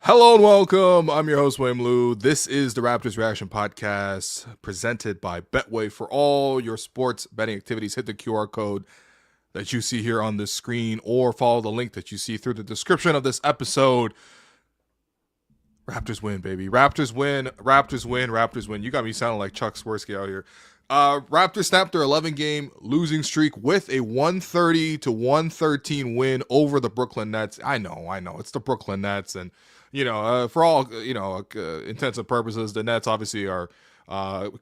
Hello and welcome. I'm your host, William Liu. This is the Raptors Reaction Podcast presented by Betway. For all your sports betting activities, hit the QR code that you see here on the screen or follow the link that you see through the description of this episode. Raptors win, baby. Raptors win. Raptors win. Raptors win. You got me sounding like Chuck Swirsky out here. Raptors snapped their 11-game losing streak with a 130 to 113 win over the Brooklyn Nets. I know. It's the Brooklyn Nets, and for all intents and purposes, the Nets obviously are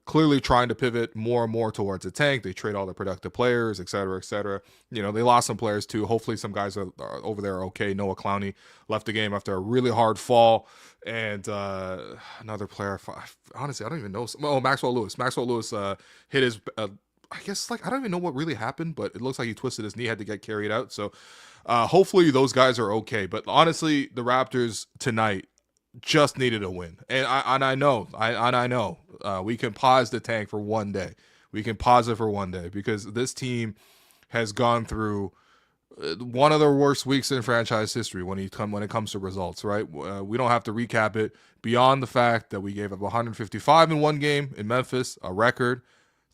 clearly trying to pivot more and more towards a tank. They trade all the productive players, et cetera, et cetera. They lost some players too. Hopefully, some guys are over there okay. Noah Clowney left the game after a really hard fall. And another player, honestly, I don't even know. Oh, Maxwell Lewis. Maxwell Lewis hit his, I don't even know what really happened, but it looks like he twisted his knee, had to get carried out. So hopefully those guys are okay. But honestly, the Raptors tonight just needed a win. And I know we can pause the tank for one day. We can pause it for one day because this team has gone through one of the worst weeks in franchise history when it comes to results, right? We don't have to recap it beyond the fact that we gave up 155 in one game in Memphis, a record,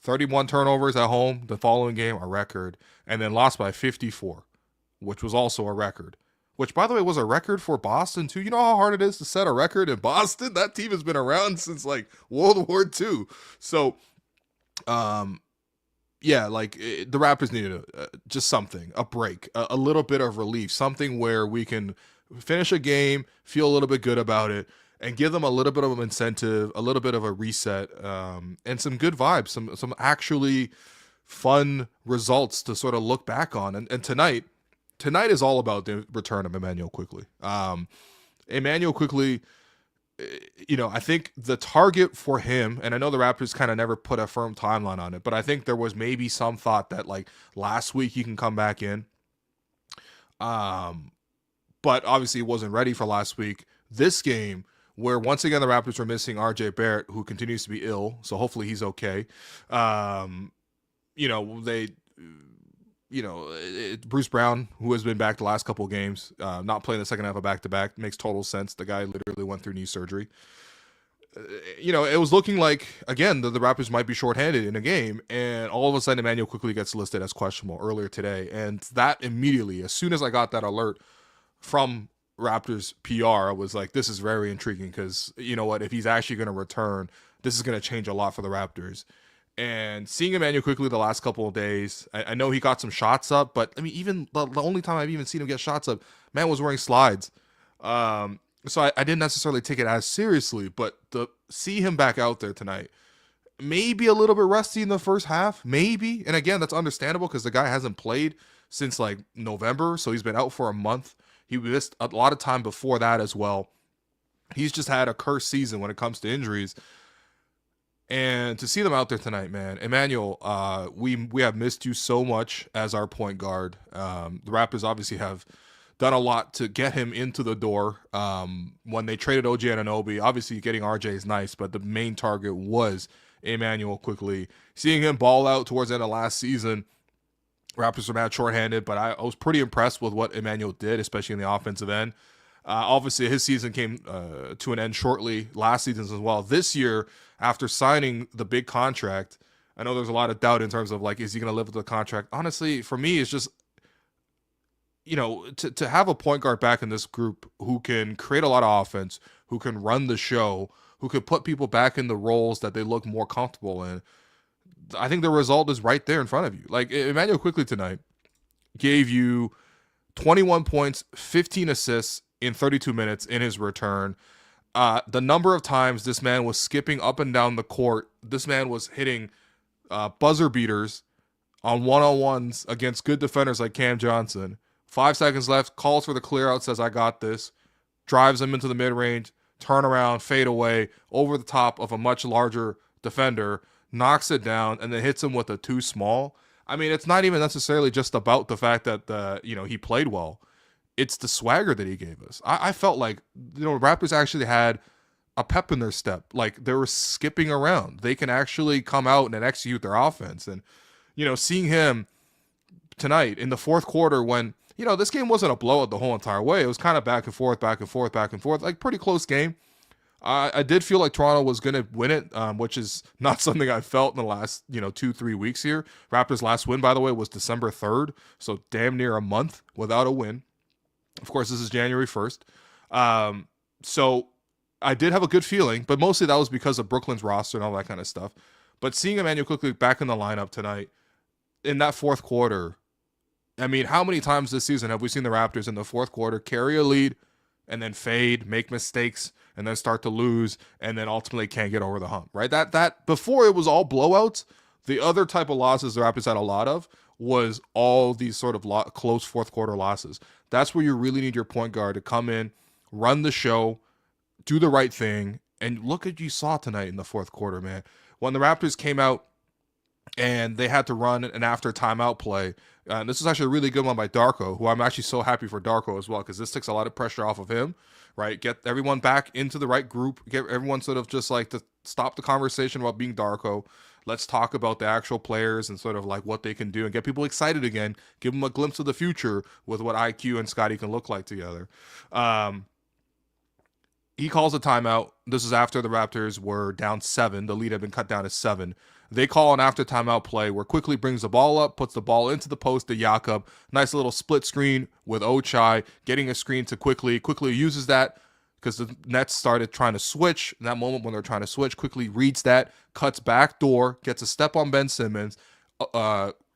31 turnovers at home the following game, a record, and then lost by 54, which was also a record, which, by the way, was a record for Boston, too. You know how hard it is to set a record in Boston? That team has been around since, World War II. So, the Raptors needed just something, a break, a little bit of relief, something where we can finish a game, feel a little bit good about it, and give them a little bit of an incentive, a little bit of a reset, and some good vibes, some actually fun results to sort of look back on. And tonight is all about the return of Immanuel Quickley. Immanuel Quickley, I think the target for him, and I know the Raptors kind of never put a firm timeline on it, but I think there was maybe some thought that last week he can come back in. But obviously he wasn't ready for last week. This game, where once again the Raptors were missing RJ Barrett, who continues to be ill, so hopefully he's okay. Bruce Brown, who has been back the last couple of games, not playing the second half of back-to-back, makes total sense. The guy literally went through knee surgery. It was looking like, again, the Raptors might be shorthanded in a game, and all of a sudden Immanuel Quickly gets listed as questionable earlier today. And that immediately, as soon as I got that alert from Raptors PR, I was like, this is very intriguing because, you know what, if he's actually going to return, this is going to change a lot for the Raptors. And seeing Emmanuel Quickly the last couple of days, I know he got some shots up, but I mean, even the only time I've even seen him get shots up, man was wearing slides. So I didn't necessarily take it as seriously, but to see him back out there tonight, maybe a little bit rusty in the first half, maybe. And again, that's understandable because the guy hasn't played since November, so he's been out for a month. He missed a lot of time before that as well. He's just had a cursed season when it comes to injuries. And to see them out there tonight, man, Emmanuel, we have missed you so much as our point guard. The Raptors obviously have done a lot to get him into the door. When they traded OG Anunoby, obviously getting RJ is nice, but the main target was Immanuel Quickly. Seeing him ball out towards the end of last season, Raptors were mad shorthanded, but I was pretty impressed with what Emmanuel did, especially in the offensive end. Obviously, his season came to an end shortly last season as well. This year, after signing the big contract, I know there's a lot of doubt in terms of is he going to live with the contract? Honestly, for me, it's just, to have a point guard back in this group who can create a lot of offense, who can run the show, who could put people back in the roles that they look more comfortable in. I think the result is right there in front of you. Immanuel Quickley tonight gave you 21 points, 15 assists in 32 minutes in his return. The number of times this man was skipping up and down the court, this man was hitting buzzer beaters on one-on-ones against good defenders like Cam Johnson. 5 seconds left, calls for the clear out, says, I got this, drives him into the mid-range, turn around, fade away, over the top of a much larger defender, knocks it down, and then hits him with a too small. I mean, it's not even necessarily just about the fact that, he played well. It's the swagger that he gave us. I felt like, Raptors actually had a pep in their step. They were skipping around. They can actually come out and execute their offense. And, seeing him tonight in the fourth quarter when this game wasn't a blowout the whole entire way. It was kind of back and forth, back and forth, back and forth, like pretty close game. I did feel like Toronto was going to win it, which is not something I felt in the last, 2-3 weeks here. Raptors' last win, by the way, was December 3rd, so damn near a month without a win. Of course, this is January 1st. So I did have a good feeling, but mostly that was because of Brooklyn's roster and all that kind of stuff. But seeing Immanuel Quickly back in the lineup tonight, in that fourth quarter, I mean, how many times this season have we seen the Raptors in the fourth quarter carry a lead and then fade, make mistakes, and then start to lose, and then ultimately can't get over the hump, right? That before it was all blowouts, the other type of losses the Raptors had a lot of was all these sort of close fourth quarter losses. That's where you really need your point guard to come in, run the show, do the right thing, and look at you saw tonight in the fourth quarter, man. When the Raptors came out and they had to run an after timeout play, and this is actually a really good one by Darko, who I'm actually so happy for Darko as well, because this takes a lot of pressure off of him, right? Get everyone back into the right group, get everyone sort of just like to stop the conversation about being Darko. Let's talk about the actual players and sort of like what they can do and get people excited again, give them a glimpse of the future with what IQ and Scotty can look like together. He calls a timeout. This is after the Raptors were down 7. The lead had been cut down to 7. They call an after timeout play where Quickly brings the ball up, puts the ball into the post to Jakob. Nice little split screen with Ochai, getting a screen to Quickly. Quickly uses that because the Nets started trying to switch. In that moment when they're trying to switch, Quickly reads that, cuts back door, gets a step on Ben Simmons.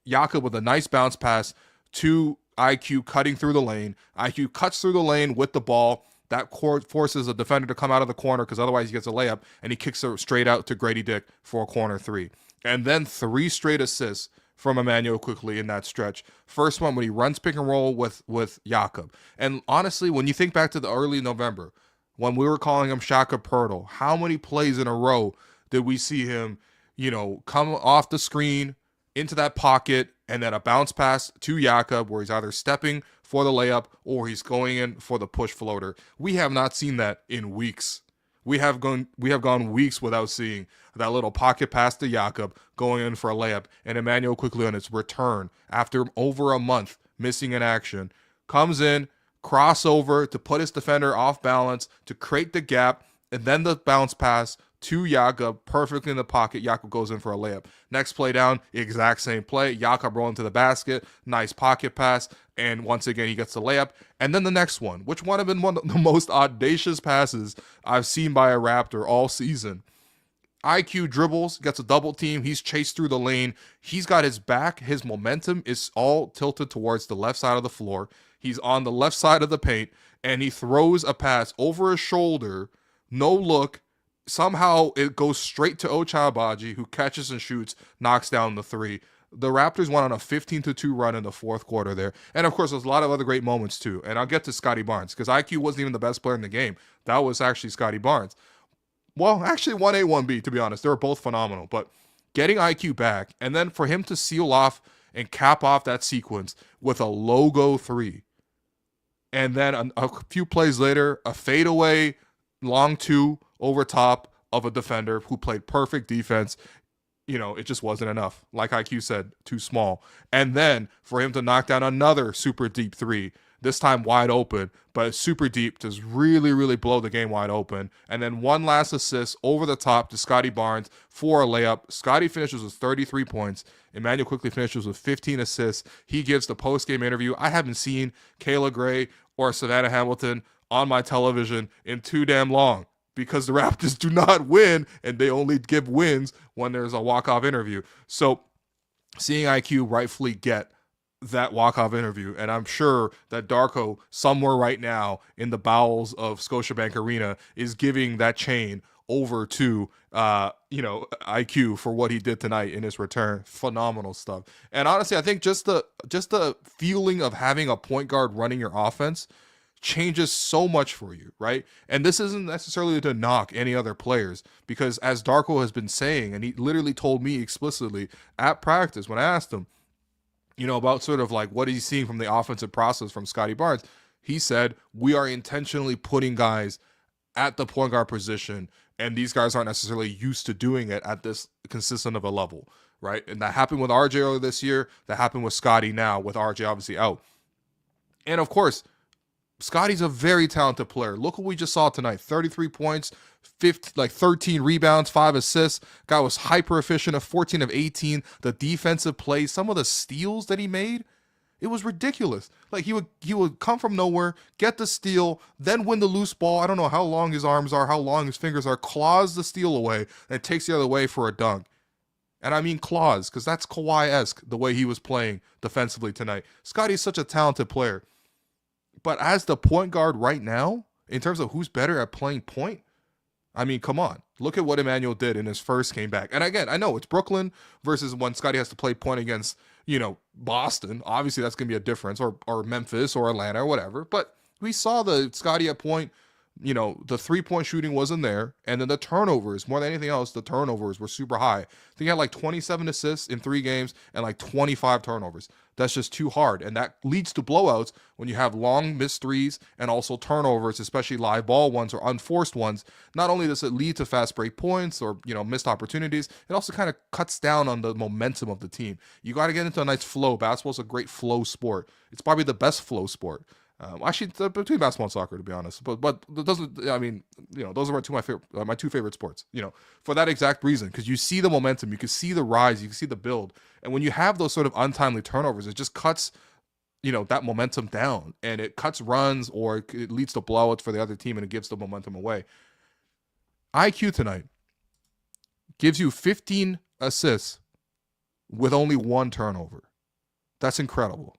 Jakob with a nice bounce pass to IQ cutting through the lane. IQ cuts through the lane with the ball. That forces a defender to come out of the corner because otherwise he gets a layup, and he kicks it straight out to Gradey Dick for a corner 3. And then 3 straight assists from Immanuel Quickly in that stretch. First one when he runs pick and roll with Jakob. And honestly, when you think back to the early November, when we were calling him Shaka Pirtle, how many plays in a row did we see him, come off the screen into that pocket and then a bounce pass to Jakob where he's either stepping for the layup or he's going in for the push floater. We have not seen that in weeks. We have gone weeks without seeing that little pocket pass to Jakob going in for a layup, and Immanuel Quickly on its return after over a month missing in action comes in, crossover to put his defender off balance to create the gap, and then the bounce pass to Jakob perfectly in the pocket. Jakob goes in for a layup. Next play down, exact same play. Jakob rolling to the basket, nice pocket pass, and once again he gets the layup. And then the next one, which might have been one of the most audacious passes I've seen by a Raptor all season. IQ dribbles, gets a double team. He's chased through the lane. He's got his back. His momentum is all tilted towards the left side of the floor. He's on the left side of the paint, and he throws a pass over his shoulder, no look. Somehow it goes straight to Ochai Agbaji, who catches and shoots, knocks down the 3. The Raptors went on a 15-2 run in the fourth quarter there. And, of course, there's a lot of other great moments, too. And I'll get to Scotty Barnes, because IQ wasn't even the best player in the game. That was actually Scotty Barnes. Well, actually, 1A, 1B, to be honest. They were both phenomenal. But getting IQ back, and then for him to seal off and cap off that sequence with a logo 3. And then a few plays later, a fadeaway, long 2 over top of a defender who played perfect defense. It just wasn't enough. Like IQ said, too small. And then for him to knock down another super deep 3, this time wide open, but super deep, just really, really blow the game wide open. And then one last assist over the top to Scottie Barnes for a layup. Scotty finishes with 33 points. Immanuel Quickley finishes with 15 assists. He gives the post-game interview. I haven't seen Kayla Gray or Savannah Hamilton on my television in too damn long, because the Raptors do not win, and they only give wins when there's a walk-off interview. So seeing IQ rightfully get that walk-off interview, and I'm sure that Darko somewhere right now in the bowels of Scotiabank Arena is giving that chain over to IQ for what he did tonight in his return. Phenomenal stuff. And honestly, I think just the feeling of having a point guard running your offense changes so much for you, right? And this isn't necessarily to knock any other players, because as Darko has been saying, and he literally told me explicitly at practice when I asked him, about sort of like what he's seeing from the offensive process from Scotty Barnes, he said, we are intentionally putting guys at the point guard position, and these guys aren't necessarily used to doing it at this consistent of a level, right? And that happened with RJ earlier this year. That happened with Scotty now, with RJ obviously out. And of course, Scotty's a very talented player. Look what we just saw tonight. 33 points, 13 rebounds, 5 assists. Guy was hyper efficient, 14 of 18. The defensive plays, some of the steals that he made, it was ridiculous. Like he would come from nowhere, get the steal, then win the loose ball. I don't know how long his arms are, how long his fingers are, claws the steal away, and takes the other way for a dunk. And I mean claws, because that's Kawhi-esque, the way he was playing defensively tonight. Scotty's such a talented player. But as the point guard right now, in terms of who's better at playing point, I mean, come on. Look at what Immanuel did in his first game back. And again, I know it's Brooklyn versus when Scotty has to play point against, Boston. Obviously, that's going to be a difference, or Memphis or Atlanta or whatever. But we saw the Scotty at point, the three-point shooting wasn't there. And then the turnovers, more than anything else, the turnovers were super high. I think he had like 27 assists in 3 games and like 25 turnovers. That's just too hard. And that leads to blowouts when you have long missed threes and also turnovers, especially live ball ones or unforced ones. Not only does it lead to fast break points or, missed opportunities, it also kind of cuts down on the momentum of the team. You got to get into a nice flow. Basketball's a great flow sport. It's probably the best flow sport. Actually, between basketball and soccer, to be honest, but it doesn't. I mean, those are my two favorite sports. For that exact reason, because you see the momentum, you can see the rise, you can see the build, and when you have those sort of untimely turnovers, it just cuts, that momentum down, and it cuts runs or it leads to blowouts for the other team, and it gives the momentum away. IQ tonight gives you 15 assists with only 1 turnover. That's incredible.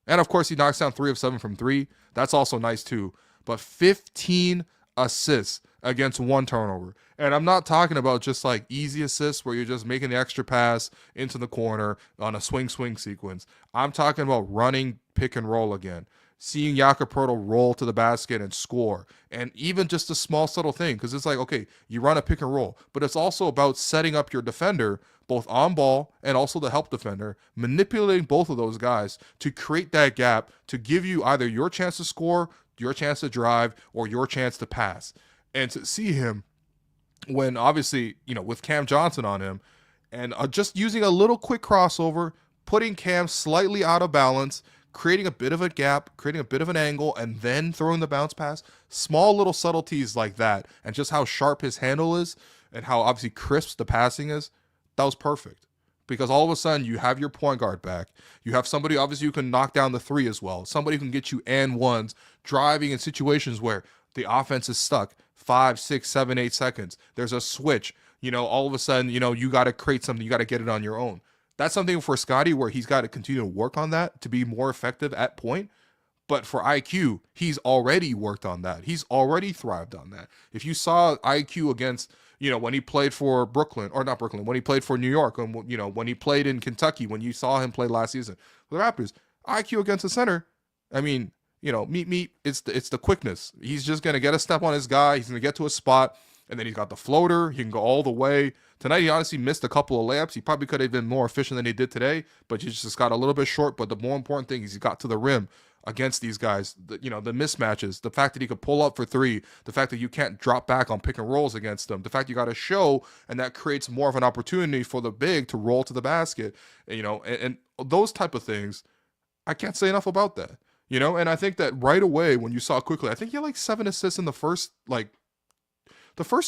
And of course, he knocks down 3 of 7 from 3. That's also nice too. But 15 assists against 1 turnover. And I'm not talking about just like easy assists where you're just making the extra pass into the corner on a swing sequence. I'm talking about running pick and roll again. Seeing Jakob Poeltl roll to the basket and score. And even just a small subtle thing, because it's like, okay, you run a pick and roll, but it's also about setting up your defender, both on ball and also the help defender, manipulating both of those guys to create that gap to give you either your chance to score, your chance to drive, or your chance to pass. And to see him when obviously, with Cam Johnson on him and just using a little quick crossover, putting Cam slightly out of balance, creating a bit of a gap, creating a bit of an angle, and then throwing the bounce pass. Small little subtleties like that, and just how sharp his handle is, and how obviously crisp the passing is, that was perfect. Because all of a sudden, you have your point guard back. You have somebody, obviously, who can knock down the 3 as well. Somebody who can get you and ones, driving in situations where the offense is stuck 5, 6, 7, 8 seconds. There's a switch. All of a sudden, you got to create something. You got to get it on your own. That's something for Scotty where he's got to continue to work on that to be more effective at point. But for IQ, he's already worked on that. He's already thrived on that. If you saw IQ against, when he played for Brooklyn, or not Brooklyn, when he played for New York, and, when he played in Kentucky, when you saw him play last season with the Raptors, IQ against the center, I mean, it's the quickness. He's just going to get a step on his guy. He's going to get to a spot, and then he's got the floater. He can go all the way. Tonight, he honestly missed a couple of layups. He probably could have been more efficient than he did today, but he just got a little bit short. But the more important thing is he got to the rim against these guys. The mismatches, the fact that he could pull up for 3, the fact that you can't drop back on pick and rolls against them, the fact you got to show, and that creates more of an opportunity for the big to roll to the basket, and those type of things. I can't say enough about that, and I think that right away when you saw Quickley, I think he had like 7 assists in the first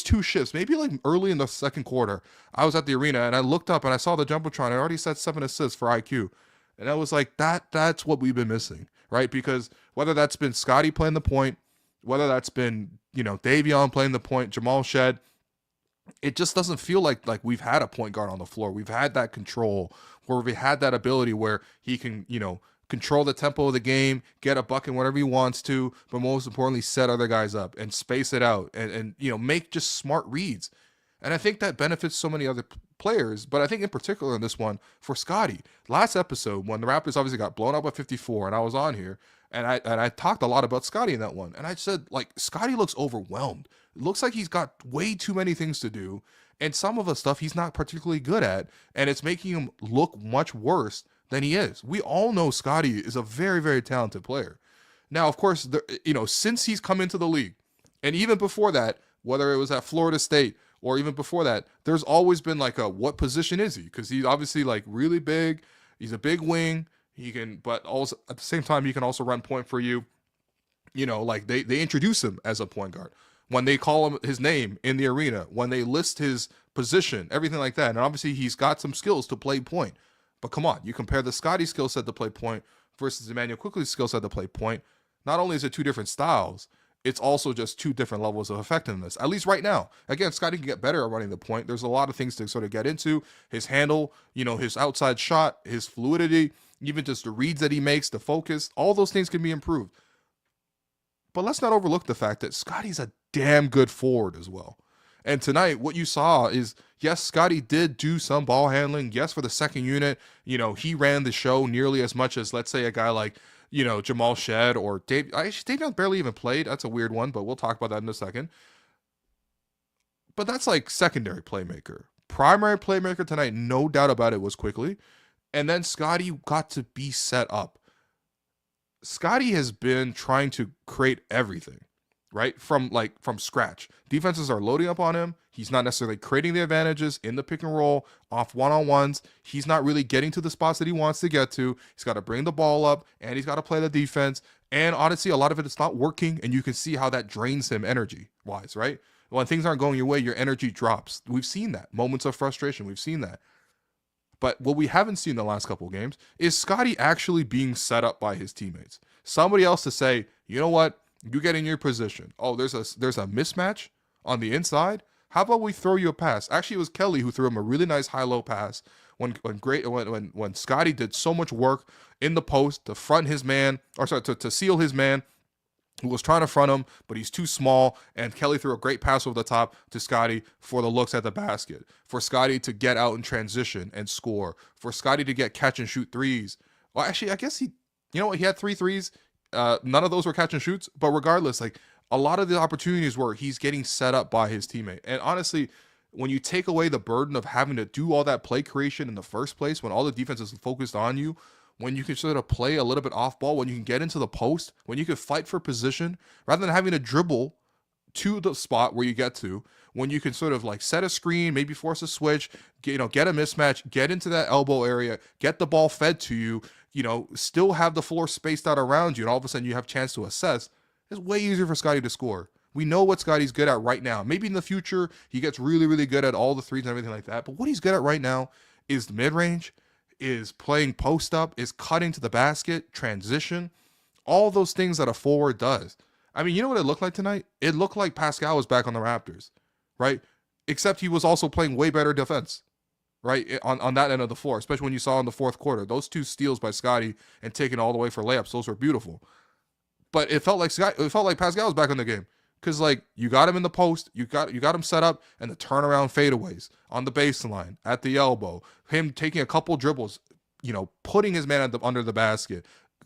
2 shifts, maybe like early in the second quarter. I was at the arena and I looked up and I saw the Jumbotron. It already said 7 assists for IQ. And I was like, that's what we've been missing, right? Because whether that's been Scotty playing the point, whether that's been, Davion playing the point, Jamal Shed, it just doesn't feel like we've had a point guard on the floor. We've had that control where we had that ability where he can, control the tempo of the game, get a bucket whenever he wants to, but most importantly, set other guys up and space it out and make just smart reads. And I think that benefits so many other players, but I think in particular in this one for Scotty. Last episode, when the Raptors obviously got blown up by 54, and I was on here, and I talked a lot about Scotty in that one, and I said, Scotty looks overwhelmed. It looks like he's got way too many things to do, and some of the stuff he's not particularly good at, and it's making him look much worse than he is. We all know Scotty is a very, very talented player. Now, of course, since he's come into the league, and even before that, whether it was at Florida State or even before that, there's always been what position is he? Because he's obviously really big. He's a big wing. He can, but also at the same time, he can also run point for you. You know, like they introduce him as a point guard when they call him his name in the arena, when they list his position, everything like that. And obviously, he's got some skills to play point. But come on, you compare the Scotty skill set to play point versus Immanuel Quickley's skill set to play point. Not only is it two different styles, it's also just two different levels of effectiveness, at least right now. Again, Scotty can get better at running the point. There's a lot of things to sort of get into. His handle, you know, his outside shot, his fluidity, even just the reads that he makes, the focus, all those things can be improved. But let's not overlook the fact that Scotty's a damn good forward as well. And tonight, what you saw is, yes, Scotty did do some ball handling. Yes, for the second unit, you know, he ran the show nearly as much as, let's say, a guy like, you know, Jamal Shed or Dave. Actually, Dave Young barely even played. That's a weird one, but we'll talk about that in a second. But that's like secondary playmaker. Primary playmaker tonight, no doubt about it, was Quickley. And then Scotty got to be set up. Scotty has been trying to create everything, right? From scratch. Defenses are loading up on him. He's not necessarily creating the advantages in the pick and roll, off one-on-ones. He's not really getting to the spots that he wants to get to. He's got to bring the ball up, and he's got to play the defense. And honestly, a lot of it is not working, and you can see how that drains him energy-wise, right? When things aren't going your way, your energy drops. We've seen that. Moments of frustration, we've seen that. But what we haven't seen the last couple of games is Scotty actually being set up by his teammates. Somebody else to say, you know what? You get in your position. Oh, there's a mismatch on the inside. How about we throw you a pass? Actually, it was Kelly who threw him a really nice high-low pass when Scotty did so much work in the post to front his man, or sorry, to seal his man who was trying to front him, but he's too small, and Kelly threw a great pass over the top to Scotty for the looks at the basket, for Scotty to get out in transition and score, for Scotty to get catch and shoot threes. Well, actually, I guess he had 3 threes. None of those were catch and shoots, but regardless, like, a lot of the opportunities where he's getting set up by his teammate. And honestly, when you take away the burden of having to do all that play creation in the first place, when all the defense is focused on you, when you can sort of play a little bit off ball, when you can get into the post, when you can fight for position, rather than having to dribble to the spot where you get to, when you can sort of like set a screen, maybe force a switch, get a mismatch, get into that elbow area, get the ball fed to you, still have the floor spaced out around you, and all of a sudden you have a chance to assess. It's way easier for Scotty to score. We know what Scotty's good at right now. Maybe in the future, he gets really, really good at all the threes and everything like that. But what he's good at right now is the mid-range, is playing post-up, is cutting to the basket, transition, all those things that a forward does. I mean, you know what it looked like tonight? It looked like Pascal was back on the Raptors, right? Except he was also playing way better defense, right, on that end of the floor, especially when you saw in the fourth quarter. Those 2 steals by Scotty and taking all the way for layups, those were beautiful. But it felt like Pascal was back in the game, because like you got him in the post, you got him set up, and the turnaround fadeaways on the baseline at the elbow, him taking a couple dribbles, putting his man under the basket,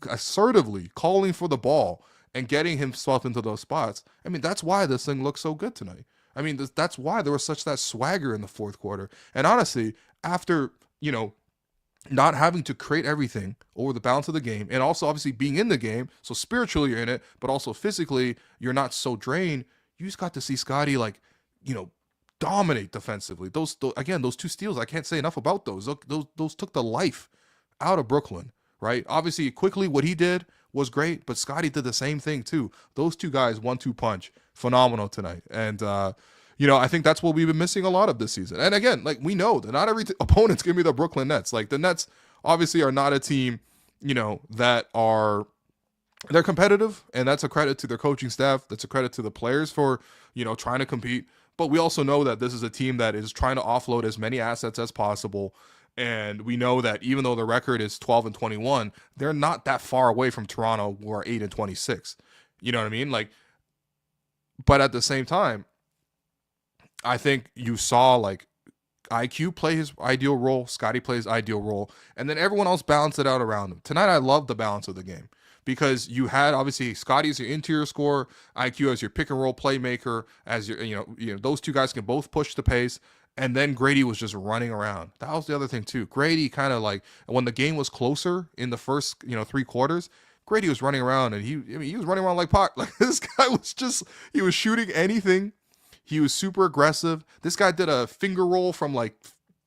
assertively calling for the ball and getting himself into those spots. I mean, that's why this thing looks so good tonight. I mean, that's why there was such that swagger in the fourth quarter. And honestly, after not having to create everything over the balance of the game, and also obviously being in the game, so spiritually you're in it, but also physically you're not so drained, you just got to see Scotty dominate defensively. Those 2 steals, I can't say enough about those. Those took the life out of Brooklyn, right? Obviously, Quickly, what he did was great, but Scotty did the same thing too. Those 2 guys, 1-2 punch, phenomenal tonight. And I think that's what we've been missing a lot of this season. And again, like, we know that not every opponent's going to be the Brooklyn Nets. Like, the Nets obviously are not a team, that they're competitive, and that's a credit to their coaching staff. That's a credit to the players for, trying to compete. But we also know that this is a team that is trying to offload as many assets as possible. And we know that even though the record is 12-21, they're not that far away from Toronto, who are 8-26. You know what I mean? Like, but at the same time, I think you saw like IQ play his ideal role, Scotty plays ideal role, and then everyone else balanced it out around him. Tonight, I love the balance of the game, because you had obviously Scotty as your interior scorer, IQ as your pick and roll playmaker, as your those 2 guys can both push the pace, and then Gradey was just running around. That was the other thing too. Gradey kind of like, when the game was closer in the first 3 quarters, Gradey was running around, and he was running around like Pac. Like, this guy he was shooting anything. He was super aggressive. This guy did a finger roll from like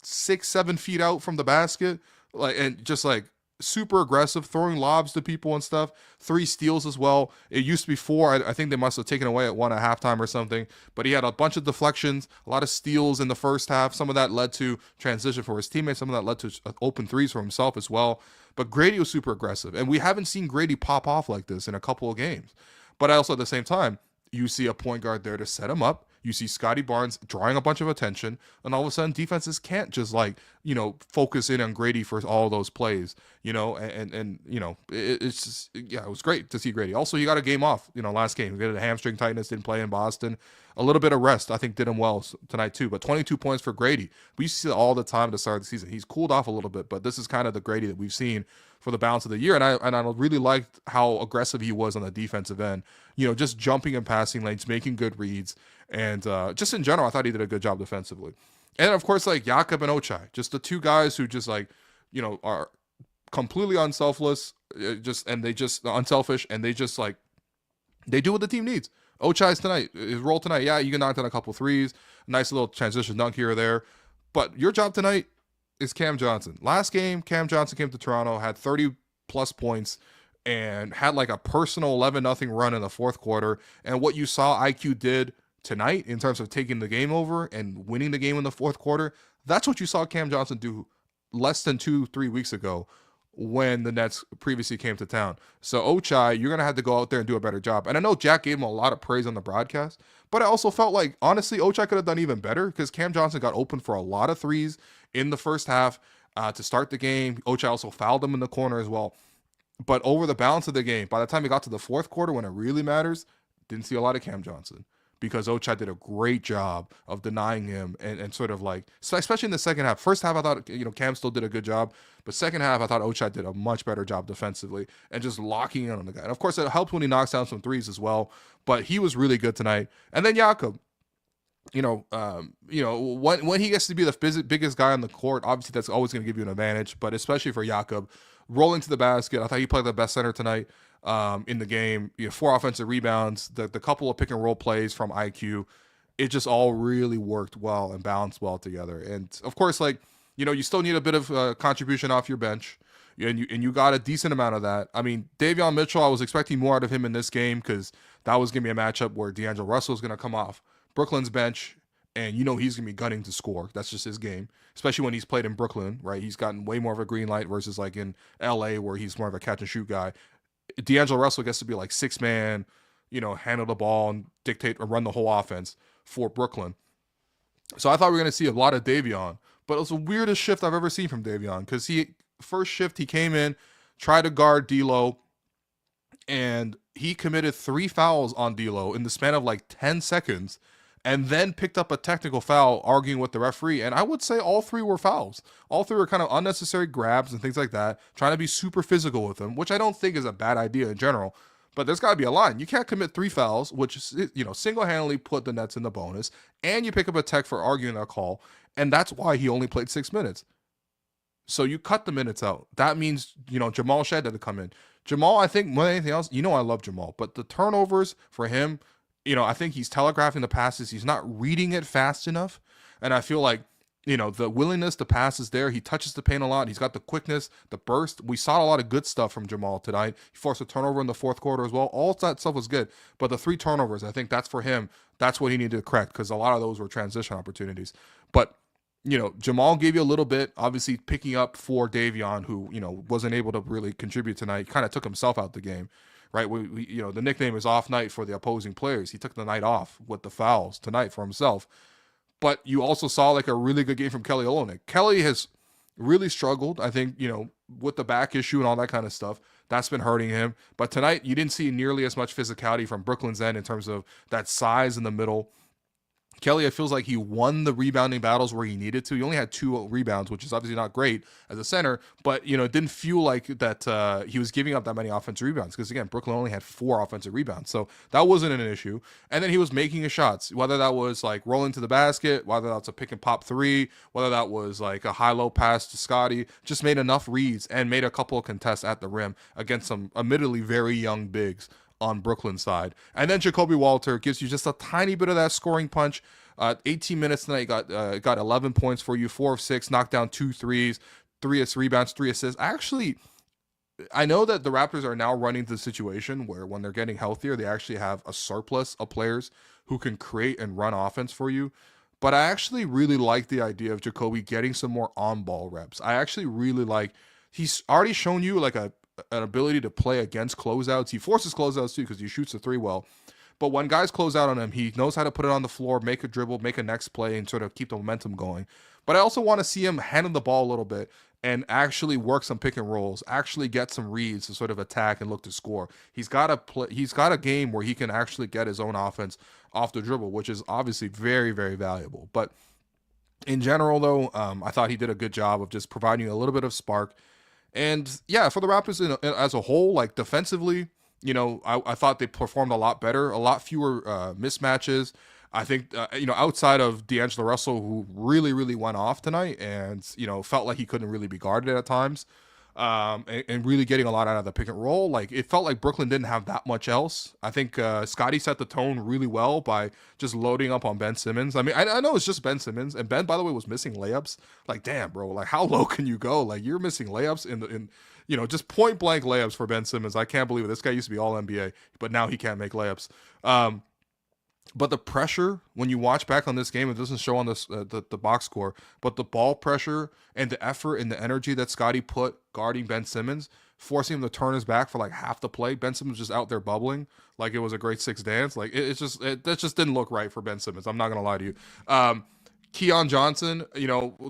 6-7 feet out from the basket, and just like super aggressive, throwing lobs to people and stuff. 3 steals as well. It used to be 4. I think they must have taken away at 1 at halftime or something. But he had a bunch of deflections, a lot of steals in the first half. Some of that led to transition for his teammates. Some of that led to open threes for himself as well. But Gradey was super aggressive. And we haven't seen Gradey pop off like this in a couple of games. But also at the same time, you see a point guard there to set him up. You see Scotty Barnes drawing a bunch of attention, and all of a sudden defenses can't just focus in on Gradey for all those plays, and it's just, yeah, it was great to see Gradey. Also, he got a game off, last game. He got a hamstring tightness, didn't play in Boston. A little bit of rest, I think, did him well tonight too. But 22 points for Gradey. We see it all the time to start the season. He's cooled off a little bit, but this is kind of the Gradey that we've seen for the balance of the year. And I really liked how aggressive he was on the defensive end. Just jumping and passing lanes, making good reads. And just in general, I thought he did a good job defensively. And of course, Jakob and Ochai, just the 2 guys who just are completely unselfish, unselfish, and they just they do what the team needs. Ochai's tonight, his role tonight, yeah, you can knock down a couple threes, nice little transition dunk here or there, but your job tonight is Cam Johnson. Last game, Cam Johnson came to Toronto, had 30 plus points, and had a personal 11-0 run in the fourth quarter. And what you saw IQ did tonight in terms of taking the game over and winning the game in the fourth quarter, that's what you saw Cam Johnson do less than 2-3 weeks ago when the Nets previously came to town. So Ochai, you're going to have to go out there and do a better job. And I know Jack gave him a lot of praise on the broadcast, but I also felt honestly, Ochai could have done even better because Cam Johnson got open for a lot of threes in the first half to start the game. Ochai also fouled him in the corner as well. But over the balance of the game, by the time he got to the fourth quarter when it really matters, didn't see a lot of Cam Johnson. Because Ochai did a great job of denying him and sort of especially in the second half. First half, I thought, Cam still did a good job. But second half, I thought Ochai did a much better job defensively and just locking in on the guy. And of course, it helps when he knocks down some threes as well. But he was really good tonight. And then Jakob, when he gets to be the biggest guy on the court, obviously that's always going to give you an advantage. But especially for Jakob, rolling to the basket, I thought he played the best center tonight. In the game, 4 offensive rebounds, the couple of pick and roll plays from IQ, it just all really worked well and balanced well together. And of course, you still need a bit of contribution off your bench, and you got a decent amount of that. I mean, Davion Mitchell, I was expecting more out of him in this game because that was gonna be a matchup where D'Angelo Russell is gonna come off Brooklyn's bench, and he's gonna be gunning to score. That's just his game, especially when he's played in Brooklyn, right? He's gotten way more of a green light versus in LA where he's more of a catch and shoot guy. D'Angelo Russell gets to be 6-man, handle the ball and dictate or run the whole offense for Brooklyn. So I thought we were going to see a lot of Davion, but it was the weirdest shift I've ever seen from Davion because first shift he came in, tried to guard D'Lo, and he committed 3 fouls on D'Lo in the span of 10 seconds. And then picked up a technical foul, arguing with the referee. And I would say all 3 were fouls. All 3 were kind of unnecessary grabs and things like that, trying to be super physical with him, which I don't think is a bad idea in general. But there's got to be a line. You can't commit 3 fouls, which single-handedly put the Nets in the bonus, and you pick up a tech for arguing that call, and that's why he only played 6 minutes. So you cut the minutes out. That means, Jamal Shead had to come in. Jamal, I think, more than anything else, I love Jamal, but the turnovers for him, I think he's telegraphing the passes. He's not reading it fast enough. And I feel the willingness to pass is there. He touches the paint a lot. He's got the quickness, the burst. We saw a lot of good stuff from Jamal tonight. He forced a turnover in the fourth quarter as well. All that stuff was good. But the 3 turnovers, I think that's for him. That's what he needed to correct because a lot of those were transition opportunities. But, Jamal gave you a little bit, obviously picking up for Davion, who, wasn't able to really contribute tonight. Kind of took himself out the game. Right, the nickname is off night for the opposing players. He took the night off with the fouls tonight for himself. But you also saw a really good game from Kelly Olynyk. Kelly has really struggled, I think, with the back issue and all that kind of stuff. That's been hurting him. But tonight, you didn't see nearly as much physicality from Brooklyn's end in terms of that size in the middle. Kelly, it feels like he won the rebounding battles where he needed to. He only had 2 rebounds, which is obviously not great as a center, but, it didn't feel like that he was giving up that many offensive rebounds because, again, Brooklyn only had 4 offensive rebounds, so that wasn't an issue. And then he was making his shots, whether that was, rolling to the basket, whether that's a pick-and-pop 3, whether that was, a high-low pass to Scotty, just made enough reads and made a couple of contests at the rim against some admittedly very young bigs on Brooklyn's side. And then Jacoby Walter gives you just a tiny bit of that scoring punch. 18 minutes tonight, got 11 points for you, 4 of 6, knocked down 2 threes, 3 rebounds, 3 assists. Actually, I know that the Raptors are now running the situation where when they're getting healthier, they actually have a surplus of players who can create and run offense for you. But I actually really like the idea of Jacoby getting some more on-ball reps. I actually really like he's already shown you like an ability to play against closeouts. He forces closeouts too because he shoots the three well. But when guys close out on him, he knows how to put it on the floor, make a dribble, make a next play, and sort of keep the momentum going. But I also want to see him handle the ball a little bit and actually work some pick and rolls, actually get some reads to sort of attack and look to score. He's got a play, he's got a game where he can actually get his own offense off the dribble, which is obviously very, very valuable. But in general, though, I thought he did a good job of just providing a little bit of spark. And yeah, for the Raptors as a whole, like defensively, I thought they performed a lot better, a lot fewer mismatches. I think, outside of D'Angelo Russell, who really, really went off tonight and, felt like he couldn't really be guarded at times, and really getting a lot out of the pick and roll. Like, it felt like Brooklyn didn't have that much else. I think Scotty set the tone really well by just loading up on Ben Simmons. I mean, I know it's just Ben Simmons, and Ben, by the way, was missing layups. Like, damn, bro, like, how low can you go? Like, you're missing layups just point blank layups for Ben Simmons. I can't believe it. This guy used to be all NBA, but now he can't make layups. But the pressure, when you watch back on this game, it doesn't show on this the box score, but the ball pressure and the effort and the energy that Scotty put guarding Ben Simmons, forcing him to turn his back for like half the play. Ben Simmons just out there bubbling like it was a great six dance. Like that just didn't look right for Ben Simmons. I'm not gonna lie to you. Keon Johnson,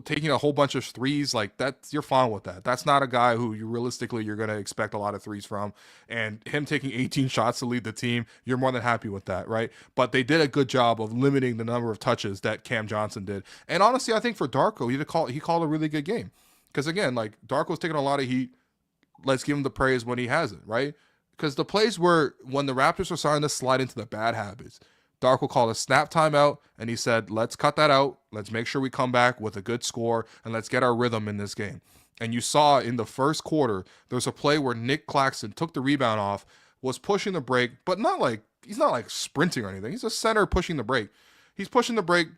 taking a whole bunch of threes, like that's, you're fine with that. That's not a guy who you're going to expect a lot of threes from. And him taking 18 shots to lead the team, you're more than happy with that, right? But they did a good job of limiting the number of touches that Cam Johnson did. And honestly, I think for Darko, he called a really good game. Because again, like Darko's taking a lot of heat. Let's give him the praise when he has it, right? Because the plays where when the Raptors are starting to slide into the bad habits, Darko called a snap timeout, and he said, let's cut that out. Let's make sure we come back with a good score, and let's get our rhythm in this game. And you saw in the first quarter, there's a play where Nick Claxton took the rebound off, was pushing the break, but he's not like sprinting or anything. He's a center pushing the break. He's pushing the break.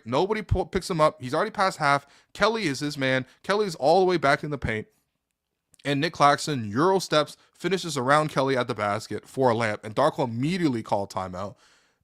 Nobody picks him up. He's already past half. Kelly is his man. Kelly's all the way back in the paint. And Nick Claxton Euro steps, finishes around Kelly at the basket for a layup. And Darko immediately called timeout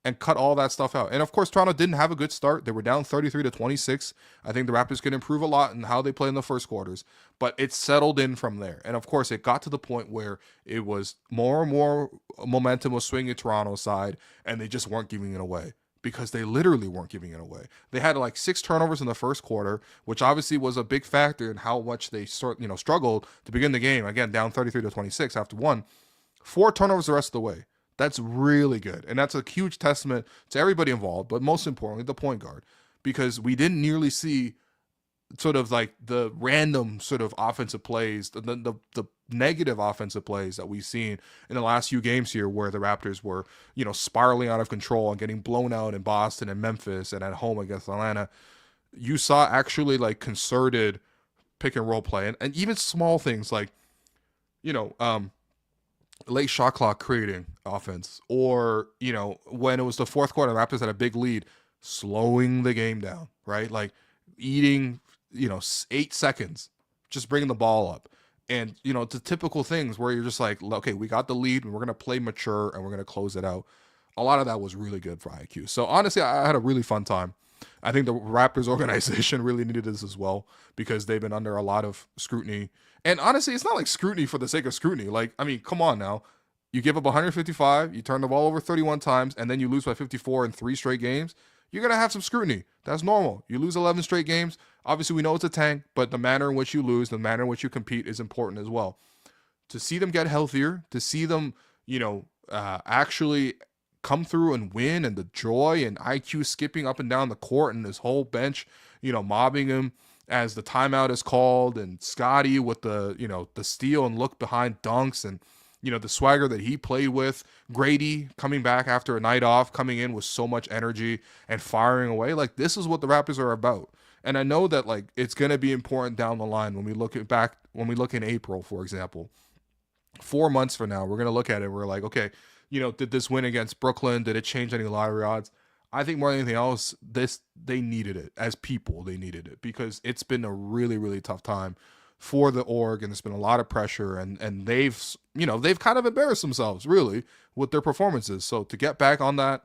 and cut all that stuff out. And of course, Toronto didn't have a good start. They were down 33-26. I think the Raptors could improve a lot in how they play in the first quarters, but it settled in from there. And of course, it got to the point where it was more and more momentum was swinging Toronto's side, and they just weren't giving it away because they literally weren't giving it away. They had like 6 turnovers in the first quarter, which obviously was a big factor in how much they struggled to begin the game. Again, down 33-26 after 1. 4 turnovers the rest of the way. That's really good. And that's a huge testament to everybody involved, but most importantly, the point guard, because we didn't nearly see sort of like the random sort of offensive plays, the negative offensive plays that we've seen in the last few games here where the Raptors were, spiraling out of control and getting blown out in Boston and Memphis and at home against Atlanta. You saw actually like concerted pick and roll play and even small things like, late shot clock creating offense, or when it was the fourth quarter, the Raptors had a big lead, slowing the game down, right? Like eating 8 seconds, just bringing the ball up, and the typical things where you're just like, okay, we got the lead and we're gonna play mature and we're gonna close it out. A lot of that was really good for IQ. So honestly, I had a really fun time. I think the Raptors organization really needed this as well because they've been under a lot of scrutiny. And honestly, it's not like scrutiny for the sake of scrutiny. Like, I mean, come on now. You give up 155, you turn the ball over 31 times, and then you lose by 54 in 3 straight games. You're going to have some scrutiny. That's normal. You lose 11 straight games. Obviously, we know it's a tank, but the manner in which you lose, the manner in which you compete is important as well. To see them get healthier, to see them, actually come through and win, and the joy and IQ skipping up and down the court and this whole bench, mobbing him as the timeout is called, and Scotty with the steal and look behind dunks, and the swagger that he played with, Gradey coming back after a night off, coming in with so much energy and firing away. Like, this is what the Raptors are about. And I know that like it's going to be important down the line when we look in April, for example, 4 months from now, we're going to look at it. We're like, okay, did this win against Brooklyn? Did it change any lottery odds? I think more than anything else, they needed it as people. They needed it because it's been a really, really tough time for the org, and there's been a lot of pressure, and they've kind of embarrassed themselves really with their performances. So to get back on that,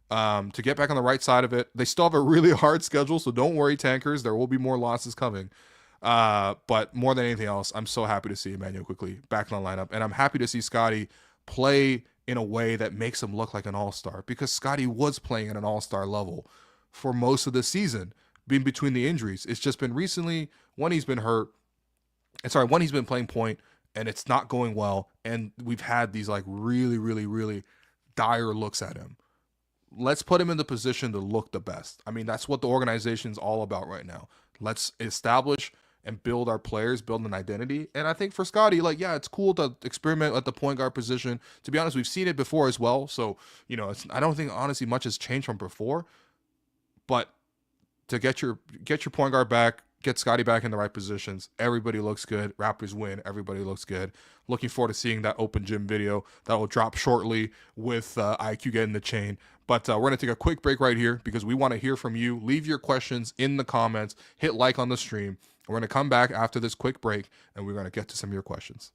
to get back on the right side of it, they still have a really hard schedule. So don't worry, tankers, there will be more losses coming. But more than anything else, I'm so happy to see Immanuel Quickley back in the lineup, and I'm happy to see Scotty play in a way that makes him look like an all-star, because Scotty was playing at an all-star level for most of the season, being between the injuries. It's just been recently when he's been hurt, when he's been playing point and it's not going well, and we've had these like really, really, really dire looks at him. Let's put him in the position to look the best. I mean, that's what the organization's all about right now. Let's establish and build our players, build an identity. And I think for Scotty, like, yeah, it's cool to experiment at the point guard position. To be honest, we've seen it before as well. So, I don't think honestly much has changed from before. But to get your point guard back, get Scotty back in the right positions, everybody looks good. Raptors win, everybody looks good. Looking forward to seeing that open gym video that will drop shortly with IQ getting the chain. But we're going to take a quick break right here because we want to hear from you. Leave your questions in the comments. Hit like on the stream. We're going to come back after this quick break, and we're going to get to some of your questions.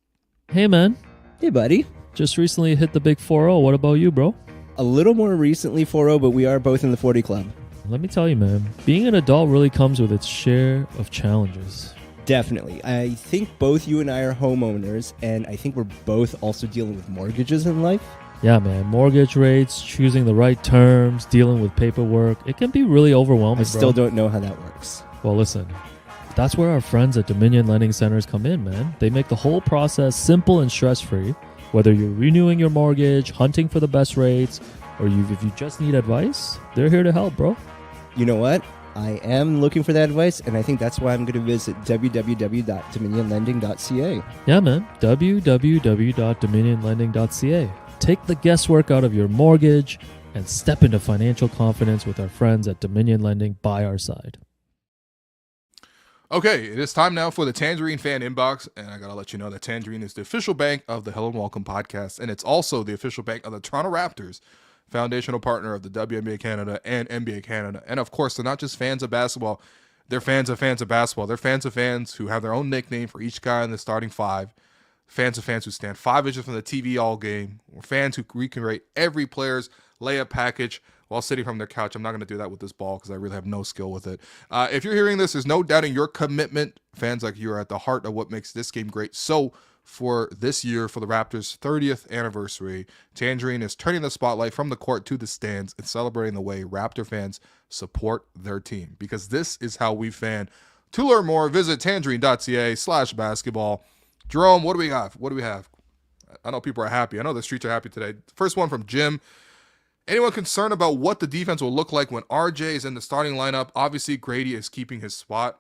Hey, man. Hey, buddy. Just recently hit the big 4-0. What about you, bro? A little more recently 4-0, but we are both in the 40 club. Let me tell you, man, being an adult really comes with its share of challenges. Definitely. I think both you and I are homeowners, and I think we're both also dealing with mortgages in life. Yeah, man. Mortgage rates, choosing the right terms, dealing with paperwork. It can be really overwhelming, I still don't know how that works. Well, listen, that's where our friends at Dominion Lending Centers come in, man. They make the whole process simple and stress-free. Whether you're renewing your mortgage, hunting for the best rates, or if you just need advice, they're here to help, bro. You know what? I am looking for that advice, and I think that's why I'm going to visit www.dominionlending.ca. Yeah, man. www.dominionlending.ca. Take the guesswork out of your mortgage and step into financial confidence with our friends at Dominion Lending by our side. Okay, it is time now for the Tangerine Fan Inbox, and I got to let you know that Tangerine is the official bank of the Hello and Welcome podcast, and it's also the official bank of the Toronto Raptors, foundational partner of the WNBA Canada and NBA Canada. And of course, they're not just fans of basketball, they're fans of basketball. They're fans of fans who have their own nickname for each guy in the starting five. Fans of fans who stand 5 inches from the TV all game. Or fans who recreate every player's layup package while sitting from their couch. I'm not going to do that with this ball because I really have no skill with it. If you're hearing this, there's no doubting your commitment. Fans like you are at the heart of what makes this game great. So for this year, for the Raptors' 30th anniversary, Tangerine is turning the spotlight from the court to the stands and celebrating the way Raptor fans support their team, because this is how we fan. To learn more, visit tangerine.ca/basketball. Jerome, what do we have? I know people are happy. I know the streets are happy today. First one from Jim. Anyone concerned about what the defense will look like when RJ is in the starting lineup? Obviously, Gradey is keeping his spot.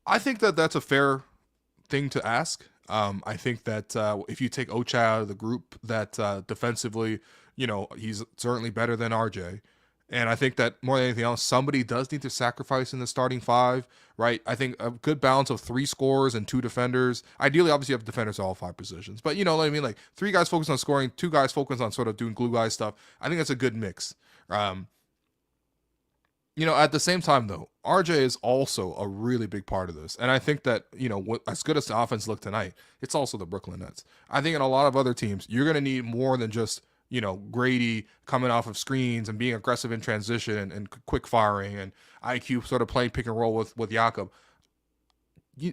I think that that's a fair thing to ask. I think that if you take Ocha out of the group, that defensively, he's certainly better than RJ. And I think that more than anything else, somebody does need to sacrifice in the starting five, right? I think a good balance of 3 scorers and 2 defenders. Ideally, obviously, you have defenders at all 5 positions. But you know what I mean? Like 3 guys focused on scoring, 2 guys focused on sort of doing glue guy stuff. I think that's a good mix. At the same time, though, RJ is also a really big part of this. And I think that, as good as the offense looked tonight, it's also the Brooklyn Nets. I think in a lot of other teams, you're going to need more than just Gradey coming off of screens and being aggressive in transition and quick firing, and IQ sort of playing pick and roll with Jakob.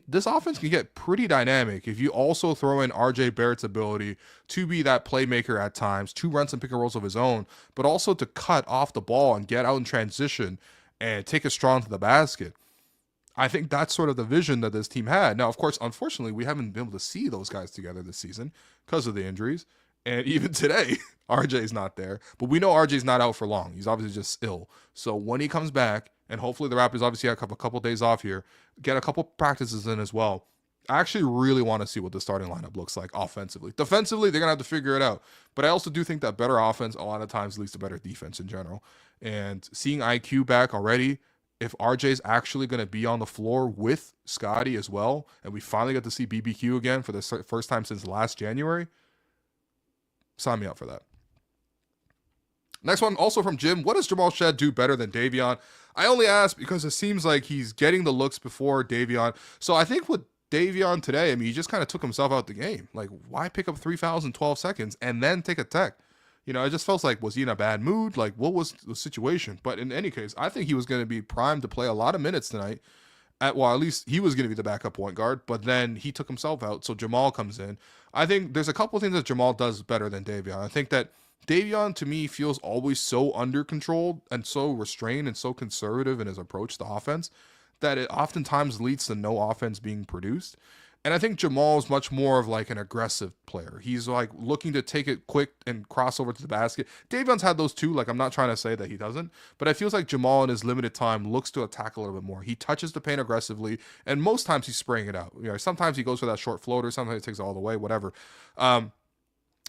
This offense can get pretty dynamic if you also throw in RJ Barrett's ability to be that playmaker at times, to run some pick and rolls of his own, but also to cut off the ball and get out in transition and take it strong to the basket. I think that's sort of the vision that this team had. Now, of course, unfortunately, we haven't been able to see those guys together this season because of the injuries. And even today, RJ's not there. But we know RJ's not out for long. He's obviously just ill. So when he comes back, and hopefully the Raptors obviously have a couple days off here, get a couple practices in as well. I actually really want to see what the starting lineup looks like offensively. Defensively, they're going to have to figure it out. But I also do think that better offense a lot of times leads to better defense in general. And seeing IQ back already, if RJ's actually going to be on the floor with Scotty as well, and we finally get to see BBQ again for the first time since last January, sign me up for that. Next one, also from Jim. What does Jamal Shed do better than Davion? I only ask because it seems like he's getting the looks before Davion. So I think with Davion today, I mean, he just kind of took himself out the game. Like, why pick up 3 fouls in 12 seconds and then take a tech? You know, it just felt like, was he in a bad mood? Like, what was the situation? But in any case, I think he was going to be primed to play a lot of minutes tonight. At least he was going to be the backup point guard, but then he took himself out, so Jamal comes in. I think there's a couple of things that Jamal does better than Davion. I think that Davion, to me, feels always so under controlled and so restrained and so conservative in his approach to offense that it oftentimes leads to no offense being produced. And I think Jamal is much more of like an aggressive player. He's like looking to take it quick and cross over to the basket. Davion's had those too. Like, I'm not trying to say that he doesn't, but I feels like Jamal in his limited time looks to attack a little bit more. He touches the paint aggressively, and most times he's spraying it out. You know, sometimes he goes for that short floater, sometimes he takes it all the way, whatever. Now,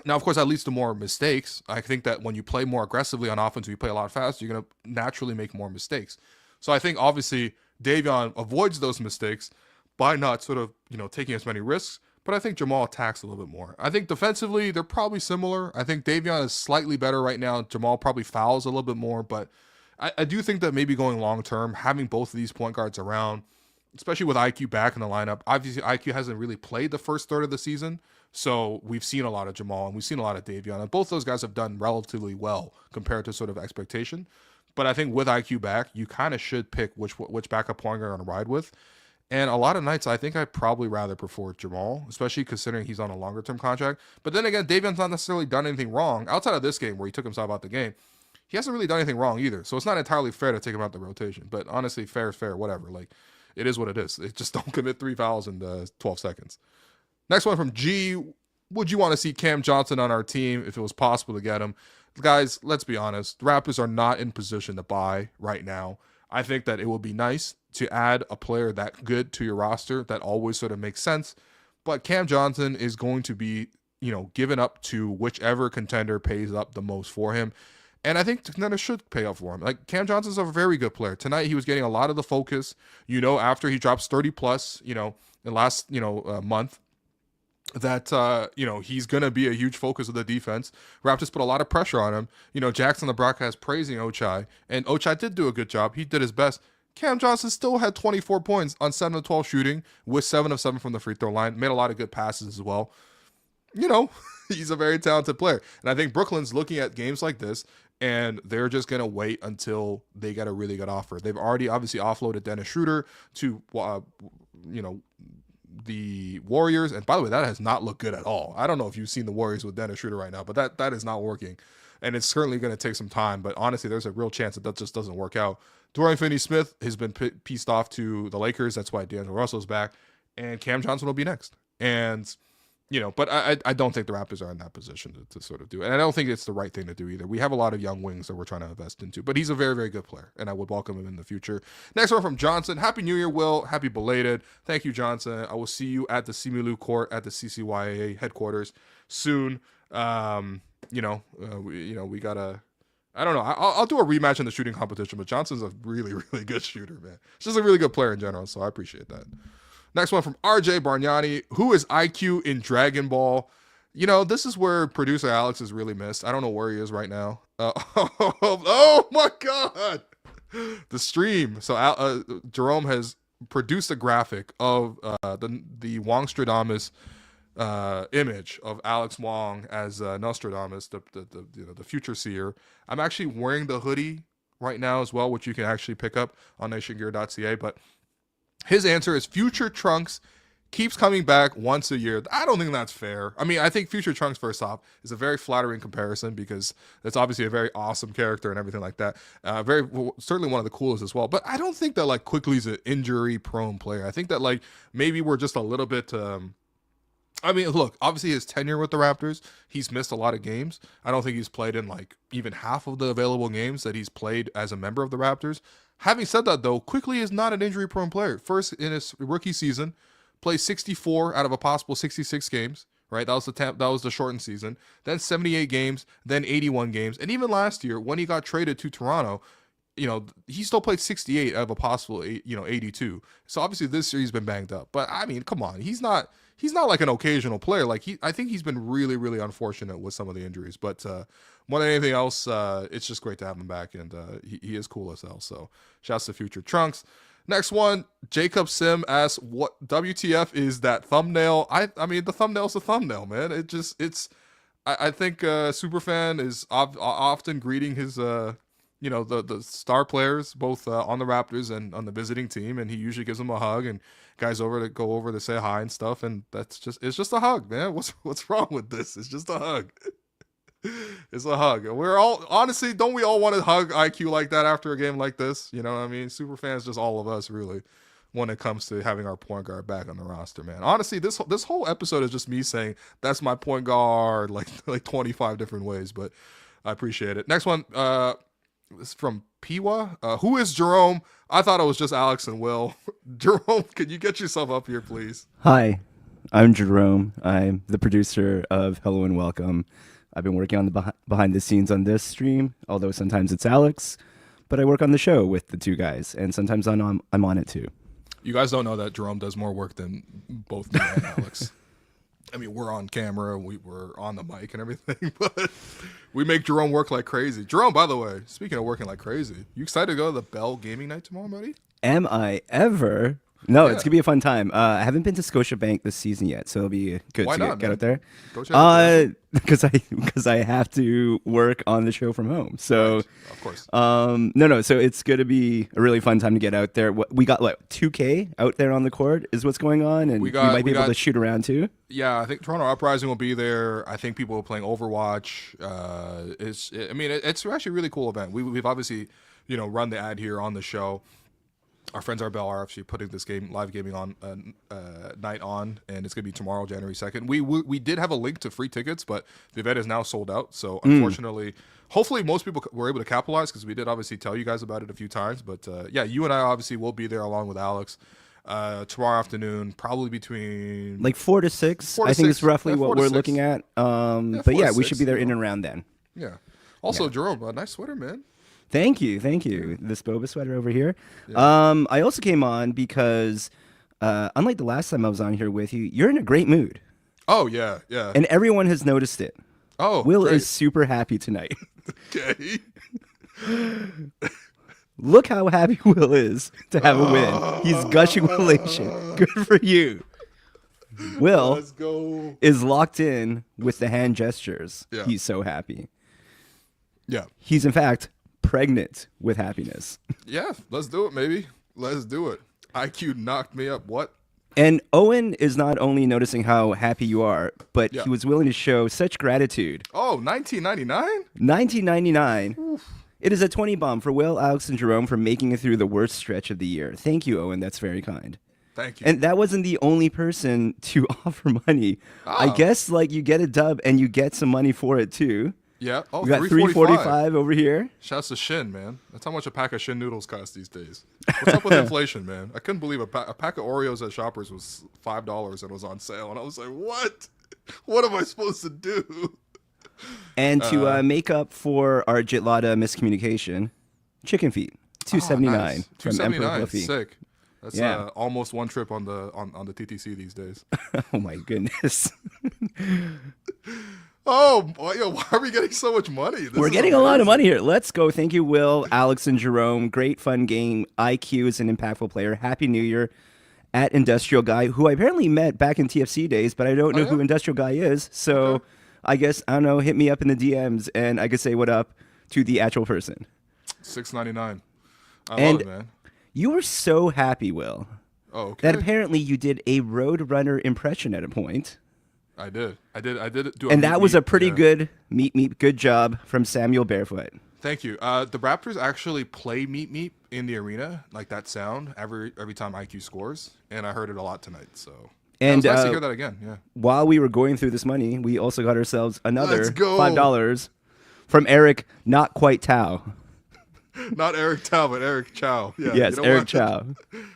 of course, that leads to more mistakes. I think that when you play more aggressively on offense, you play a lot faster, you're going to naturally make more mistakes. So I think obviously Davion avoids those mistakes by not sort of, you know, taking as many risks. But I think Jamal attacks a little bit more. I think defensively, they're probably similar. I think Davion is slightly better right now. Jamal probably fouls a little bit more. But I do think that maybe going long term, having both of these point guards around, especially with IQ back in the lineup. Obviously, IQ hasn't really played the first third of the season. So we've seen a lot of Jamal and we've seen a lot of Davion. And both those guys have done relatively well compared to sort of expectation. But I think with IQ back, you kind of should pick which backup point guard you're going to ride with. And a lot of nights, I think I'd probably rather prefer Jamal, especially considering he's on a longer-term contract. But then again, Davion's not necessarily done anything wrong. Outside of this game where he took himself out the game, he hasn't really done anything wrong either. So it's not entirely fair to take him out the rotation. But honestly, fair is fair, whatever. Like, it is what it is. It just don't commit 3 fouls in 12 seconds. Next one from G. Would you want to see Cam Johnson on our team if it was possible to get him? Guys, let's be honest. The Raptors are not in position to buy right now. I think that it would be nice to add a player that good to your roster. That always sort of makes sense. But Cam Johnson is going to be, you know, given up to whichever contender pays up the most for him. And I think contender should pay up for him. Like, Cam Johnson's a very good player. Tonight, he was getting a lot of the focus, you know, after he drops 30 plus, you know, in the last, month. That, he's going to be a huge focus of the defense. Raptors put a lot of pressure on him. You know, Jackson the broadcast praising Ochai, and Ochai did do a good job. He did his best. Cam Johnson still had 24 points on 7 of 12 shooting with 7 of 7 from the free throw line. Made a lot of good passes as well. You know, he's a very talented player. And I think Brooklyn's looking at games like this, and they're just going to wait until they get a really good offer. They've already obviously offloaded Dennis Schroeder to, the Warriors. And by the way, that has not looked good at all. I don't know if you've seen the Warriors with Dennis Schroeder right now, but that is not working. And it's certainly going to take some time. But honestly, there's a real chance that just doesn't work out. Dorian Finney-Smith has been pieced off to the Lakers. That's why D'Angelo Russell's back. And Cam Johnson will be next. And, but I don't think the Raptors are in that position to sort of do it. And I don't think it's the right thing to do either. We have a lot of young wings that we're trying to invest into. But he's a very, very good player. And I would welcome him in the future. Next one from Johnson. Happy New Year, Will. Happy belated. Thank you, Johnson. I will see you at the Simu Court at the CCYA headquarters soon. We gotta. I don't know. I'll do a rematch in the shooting competition, but Johnson's a really, really good shooter, man. He's just a really good player in general, so I appreciate that. Next one from RJ Bargnani. Who is IQ in Dragon Ball? This is where producer Alex is really missed. I don't know where he is right now. Oh my God. The stream. So Jerome has produced a graphic of the Wongstradamus image of Alex Wong as Nostradamus, the future seer. I'm actually wearing the hoodie right now as well, which you can actually pick up on nationgear.ca. But his answer is Future Trunks keeps coming back once a year. I don't think that's fair. I mean, I think Future Trunks, first off, is a very flattering comparison because that's obviously a very awesome character and everything like that. Certainly one of the coolest as well. But I don't think that Quickley's an injury-prone player. I think that maybe we're just a little bit. Look, obviously his tenure with the Raptors, he's missed a lot of games. I don't think he's played in even half of the available games that he's played as a member of the Raptors. Having said that, though, Quickley is not an injury-prone player. First, in his rookie season, played 64 out of a possible 66 games, right? That was the shortened season. Then 78 games, then 81 games. And even last year, when he got traded to Toronto, he still played 68 out of a possible 82. So obviously this year he's been banged up. But I mean, come on, he's not he's not like an occasional player. Like I think he's been really, really unfortunate with some of the injuries. But more than anything else, it's just great to have him back, and he is cool as hell. So shouts to Future Trunks. Next one, Jacob Sim asks, "What WTF is that thumbnail?" I mean, the thumbnail's a thumbnail, man. I think Superfan is often greeting his the star players both on the Raptors and on the visiting team, and he usually gives them a hug and guys go over to say hi and stuff, and it's just a hug, man. What's wrong with this? It's just a hug. It's a hug. We're all, honestly, don't we all want to hug IQ like that after a game like this? You know what I mean? Super fans, just all of us, really, when it comes to having our point guard back on the roster, man. Honestly, this whole episode is just me saying that's my point guard like 25 different ways, but I appreciate it. Next one, this is from Piwa. Who is Jerome? I thought it was just Alex and Will. Jerome, can you get yourself up here, please? Hi, I'm Jerome. I'm the producer of Hello and Welcome. I've been working on the behind the scenes on this stream, although sometimes it's Alex, but I work on the show with the two guys, and sometimes I'm on it too. You guys don't know that Jerome does more work than both me and Alex. I mean, we're on camera, we're on the mic and everything, but we make Jerome work like crazy. Jerome, by the way, speaking of working like crazy, you excited to go to the Bell Gaming Night tomorrow, buddy? Am I ever? No, Yeah. It's gonna be a fun time. I haven't been to Scotiabank this season yet, so it'll be good Why to not, get man? out there. Go check it out. Because I have to work on the show from home. So Right, of course. no. So it's gonna be a really fun time to get out there. We got 2K out there on the court is what's going on, and we might be able to shoot around too. Yeah, I think Toronto Uprising will be there. I think people are playing Overwatch. It's actually a really cool event. We've obviously, run the ad here on the show. Our friends at Bell are actually putting this live gaming on night on, and it's gonna be tomorrow, January 2nd. We did have a link to free tickets, but the event is now sold out. So unfortunately, hopefully most people were able to capitalize because we did obviously tell you guys about it a few times. But yeah, you and I obviously will be there along with Alex tomorrow afternoon, probably between 4 to 6. 4 to I think 6. it's roughly Yeah, 4 what to we're 6. looking at. Yeah, But 4 yeah, to we should 6, be there in and around then. Yeah. Also, Jerome, nice sweater, man. Thank you. This boba sweater over here. Yeah. I also came on because, unlike the last time I was on here with you, you're in a great mood, Oh yeah. and everyone has noticed it. Oh, Will great. is super happy tonight. Okay. Look how happy Will is to have a win. He's gushing with elation. Good for you. Will Let's go. is locked in with the hand gestures. Yeah. He's so happy. Yeah. He's in fact pregnant with happiness. Yeah. Let's do it, maybe. Let's do it. IQ knocked me up. What? And Owen is not only noticing how happy you are, but Yeah. he was willing to show such gratitude. Oh, 1999? 1999. It is a 20 bomb for Will, Alex, and Jerome for making it through the worst stretch of the year. Thank you, Owen. That's very kind. Thank you. And that wasn't the only person to offer money. I Oh. guess you get a dub and you get some money for it too. Yeah. Oh, We got 345. $3.45 over here. Shouts to Shin, man. That's how much a pack of Shin noodles costs these days. What's up with inflation, man? I couldn't believe a pack of Oreos at Shoppers was $5 and was on sale. And I was like, what? What am I supposed to do? And to make up for our Jitlada miscommunication, chicken feet, $2.79 Nice. from Emperor $2.79. Fluffy. Sick. That's Yeah. almost one trip on the TTC these days. Oh my goodness. Oh, boy, yo, why are we getting so much money? This We're is getting a lot of amazing. money here. Let's go. Thank you, Will, Alex, and Jerome. Great fun game. IQ is an impactful player. Happy New Year at Industrial Guy, who I apparently met back in TFC days, but I don't know yeah? who Industrial Guy is. So Okay. I guess, I don't know, hit me up in the DMs and I could say what up to the actual person. $6.99. I And- love it, man. You were so happy, Will, Oh, okay. that apparently you did a Roadrunner impression at a point. I did do a And that was a meet, pretty yeah. good good job from Samuel Barefoot. Thank you. The Raptors actually play Meet Meet in the arena, like that sound every time IQ scores, and I heard it a lot tonight. So yeah, it was And nice to hear that again. Yeah. while we were going through this money, we also got ourselves another Let's go. $5 from Eric, not quite Tao. Not Eric Chow, but Eric Chow. Yeah, Yes, you know Eric what? Chow.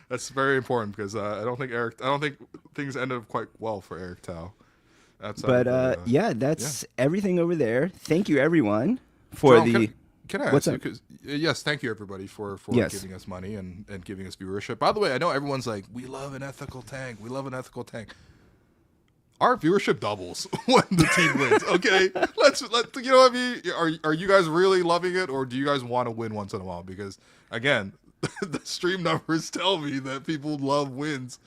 That's very important because I don't think things ended up quite well for Eric Chow. But yeah, that's everything over there. Thank you, everyone, for Jerome, the. Can I What's ask you? up? 'Cause, yes, thank you everybody for Yes. giving us money and giving us viewership. By the way, I know everyone's like, we love an ethical tank. We love an ethical tank. our viewership doubles when the team wins. Okay, let you know what I mean. Are you guys really loving it, or do you guys want to win once in a while? Because again, the stream numbers tell me that people love wins,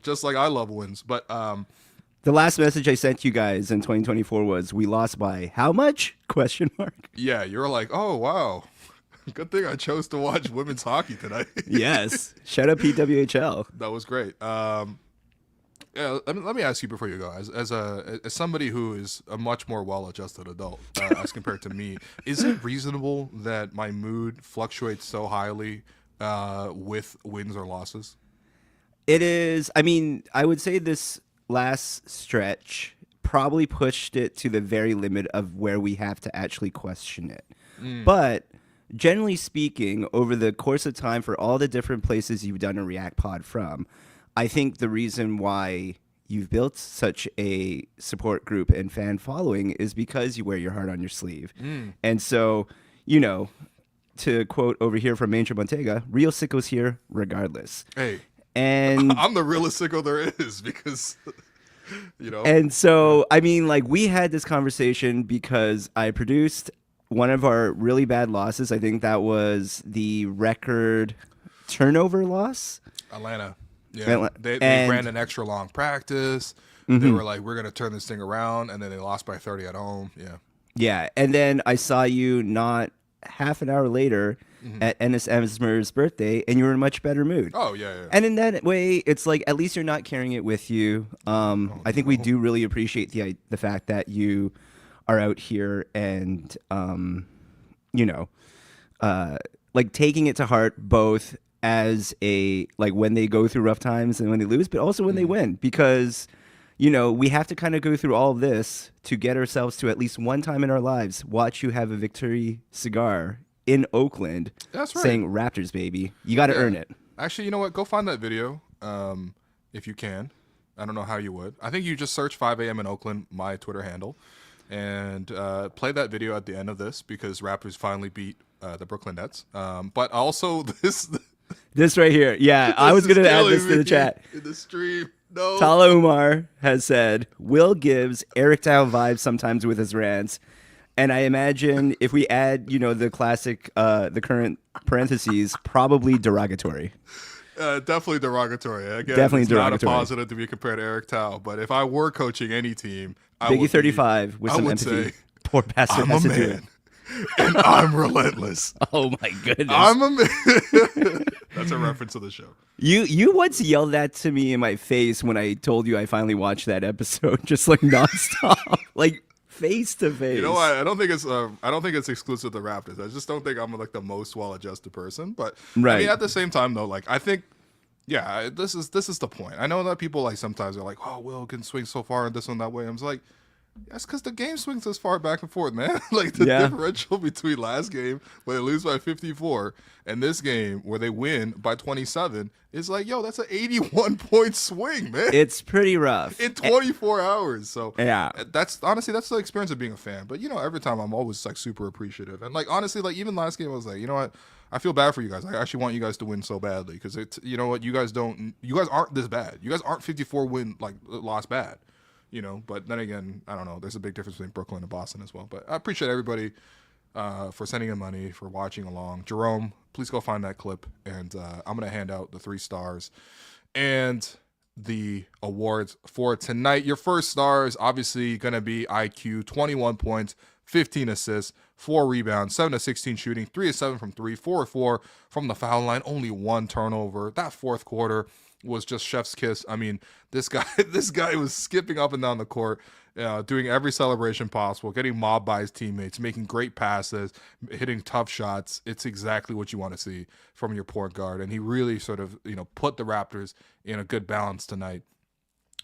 just like I love wins. But the last message I sent you guys in 2024 was, "We lost by how much?" Question mark. Yeah, you're like, oh wow, good thing I chose to watch women's hockey tonight. Yes, shout out PWHL. That was great. Yeah, let me ask you before you go, as somebody who is a much more well-adjusted adult as compared to me, is it reasonable that my mood fluctuates so highly with wins or losses? It is. I mean, I would say this last stretch probably pushed it to the very limit of where we have to actually question it. But generally speaking, over the course of time, for all the different places you've done a React Pod from, I think the reason why you've built such a support group and fan following is because you wear your heart on your sleeve. And so, to quote over here from Major Montega, real sickos here regardless. Hey, and I'm the realest sicko there is because, And so, I mean, like, we had this conversation because I produced one of our really bad losses. I think that was the record turnover loss. Atlanta. Yeah, they ran an extra long practice. They were like, we're going to turn this thing around, and then they lost by 30 at home. Yeah, and then I saw you not half an hour later at Ennis Emsmer's birthday, and you were in a much better mood. Oh, yeah. And in that way, it's like, at least you're not carrying it with you. I think we do really appreciate the fact that you are out here and, like, taking it to heart both as when they go through rough times and when they lose, but also when they win, because we have to kind of go through all of this to get ourselves to, at least one time in our lives, watch you have a victory cigar in Oakland. That's right. Saying Raptors, baby. You got to earn it. Actually, you know what? Go find that video if you can. I don't know how you would. I think you just search 5 a.m. in Oakland, my Twitter handle, and play that video at the end of this, because Raptors finally beat the Brooklyn Nets. But also this right here. Yeah, I was going to add this to the chat. In the stream. No. Tala Umar has said, Will gives Eric Dow vibes sometimes with his rants. And I imagine if we add, the classic, the current parentheses, probably derogatory. Definitely derogatory. Again, definitely it's derogatory. Not a positive to be compared to Eric Tao, but if I were coaching any team, Biggie 35 with some empathy. Poor bastard has to do it. And I'm relentless. Oh my goodness. I'm a man. That's a reference to the show. You once yelled that to me in my face when I told you I finally watched that episode, just like nonstop, like face to face. You know what? I don't think it's exclusive to Raptors. I just don't think I'm like the most well-adjusted person. But right. I mean, at the same time though, like I think, yeah, this is the point. I know that people like sometimes are like, oh, Will can swing so far and this one that way. I'm just like, that's because the game swings this far back and forth, man. Like the differential between last game where they lose by 54 and this game where they win by 27 is like, yo, that's an 81-point swing, man. It's pretty rough in 24 hours. So yeah, that's the experience of being a fan. But every time I'm always like super appreciative. And like honestly, like even last game, I was like, you know what? I feel bad for you guys. I actually want you guys to win so badly because you know what? You guys aren't this bad. You guys aren't 54 win like lost bad. But then again, I don't know. There's a big difference between Brooklyn and Boston as well. But I appreciate everybody for sending in money, for watching along. Jerome, please go find that clip, and I'm going to hand out the 3 stars and the awards for tonight. Your first star is obviously going to be IQ, 21 points, 15 assists, 4 rebounds, 7 of 16 shooting, 3 of 7 from 3, 4 of 4 from the foul line, only 1 turnover. That fourth quarter was just chef's kiss. I mean, this guy was skipping up and down the court, doing every celebration possible, getting mobbed by his teammates, making great passes, hitting tough shots. It's exactly what you want to see from your point guard. And he really sort of, put the Raptors in a good balance tonight.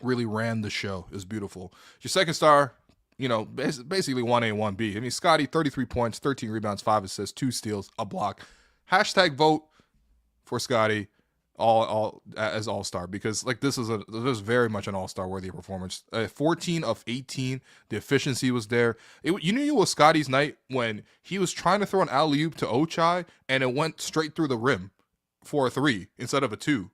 Really ran the show. It was beautiful. Your second star, basically 1A, 1B. I mean, Scotty, 33 points, 13 rebounds, 5 assists, 2 steals, a block. # vote for Scotty. All as all-star, because like this was very much an all-star worthy performance. 14 of 18, the efficiency was there. It was Scotty's night when he was trying to throw an alley-oop to Ochai and it went straight through the rim for a 3 instead of a 2.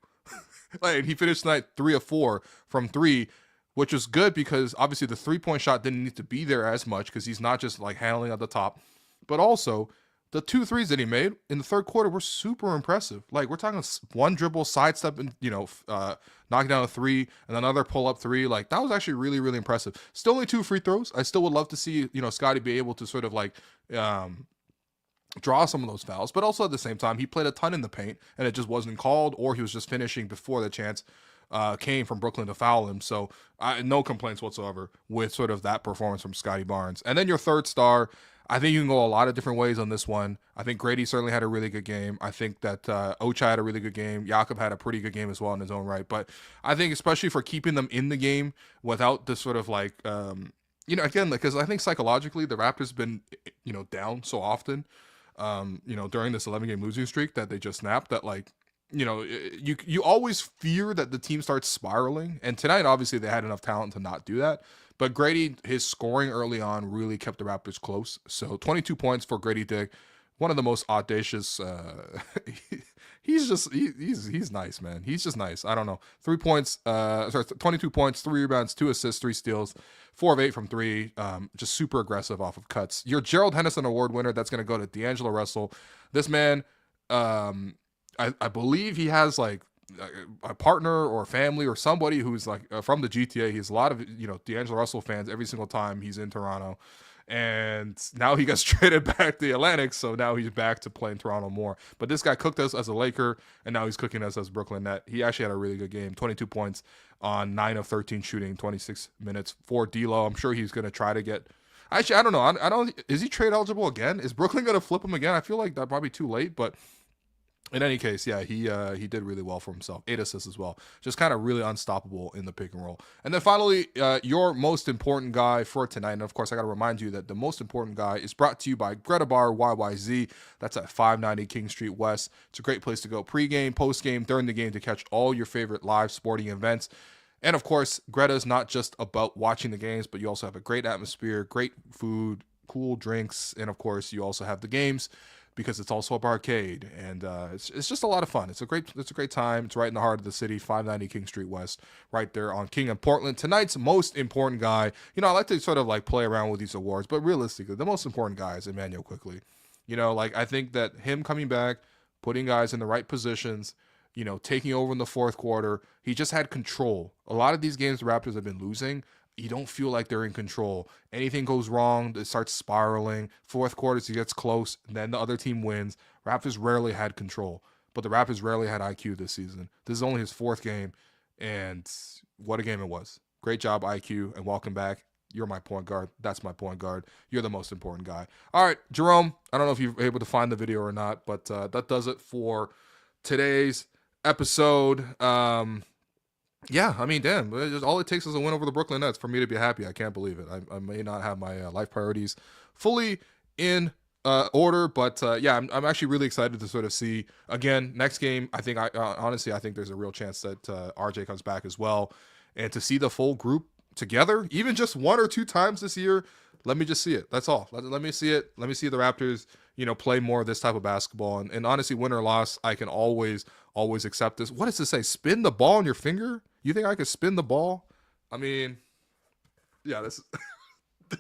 Like he finished tonight 3 of 4 from 3 which was good because obviously the 3-point shot didn't need to be there as much because he's not just like handling at the top, but also the 2 threes that he made in the third quarter were super impressive. Like we're talking one dribble, sidestep, and knocking down a 3 and another pull up 3. Like that was actually really, really impressive. Still only 2 free throws. I still would love to see Scotty be able to sort of like draw some of those fouls, but also at the same time he played a ton in the paint and it just wasn't called, or he was just finishing before the chance came from Brooklyn to foul him. So no complaints whatsoever with sort of that performance from Scottie Barnes. And then your third star, I think you can go a lot of different ways on this one. I think Gradey certainly had a really good game. I think that Ochai had a really good game. Jakob had a pretty good game as well in his own right. But I think especially for keeping them in the game without this sort of like, again, because I think psychologically the Raptors have been, down so often, during this 11-game losing streak that they just snapped that like, you always fear that the team starts spiraling. And tonight, obviously, they had enough talent to not do that. But Gradey, his scoring early on really kept the Raptors close. So 22 points for Gradey Dick. One of the most audacious. He's nice, man. He's just nice. I don't know. 22 points, 3 rebounds, 2 assists, 3 steals, 4 of 8 from 3. Just super aggressive off of cuts. Your Gerald Henderson Award winner, that's going to go to D'Angelo Russell. This man, I believe he has like a partner or family or somebody who's like from the GTA. He has a lot of D'Angelo Russell fans every single time he's in Toronto, and now he gets traded back to the Atlantic, so now he's back to play in Toronto more. But this guy cooked us as a Laker, and now he's cooking us as Brooklyn Net. He actually had a really good game, 22 points on 9 of 13 shooting, 26 minutes for D'Lo. I'm sure he's going to try to get. Actually, I don't know. I don't. Is he trade eligible again? Is Brooklyn going to flip him again? I feel like that's probably too late, but. In any case, yeah, he did really well for himself. 8 assists as well. Just kind of really unstoppable in the pick and roll. And then finally, your most important guy for tonight. And of course, I got to remind you that the most important guy is brought to you by Greta Bar YYZ. That's at 590 King Street West. It's a great place to go pregame, postgame, during the game to catch all your favorite live sporting events. And of course, Greta is not just about watching the games, but you also have a great atmosphere, great food, cool drinks, and of course, you also have the games, because it's also a barcade, and it's just a lot of fun. It's a great time. It's right in the heart of the city, 590 King Street West, right there on King and Portland. Tonight's most important guy, I like to sort of like play around with these awards, but realistically, the most important guy is Immanuel Quickley. I think that him coming back, putting guys in the right positions, taking over in the fourth quarter, he just had control. A lot of these games the Raptors have been losing, you don't feel like they're in control. Anything goes wrong, it starts spiraling. Fourth quarter, he gets close, and then the other team wins. Raptors rarely had control, but the Raptors rarely had IQ this season. This is only his 4th game, and what a game it was. Great job, IQ, and welcome back. You're my point guard. That's my point guard. You're the most important guy. All right, Jerome, I don't know if you're able to find the video or not, but that does it for today's episode. Yeah, I mean, damn. All it takes is a win over the Brooklyn Nets for me to be happy. I can't believe it. I may not have my life priorities fully in order, but yeah, I'm actually really excited to sort of see, again, next game. I think, honestly, I think there's a real chance that RJ comes back as well. And to see the full group together, even just 1 or 2 times this year, let me just see it. That's all. Let me see it. Let me see the Raptors, play more of this type of basketball. And honestly, win or loss, I can always accept this. What does it say? Spin the ball on your finger? You think I could spin the ball? I mean, yeah, this is,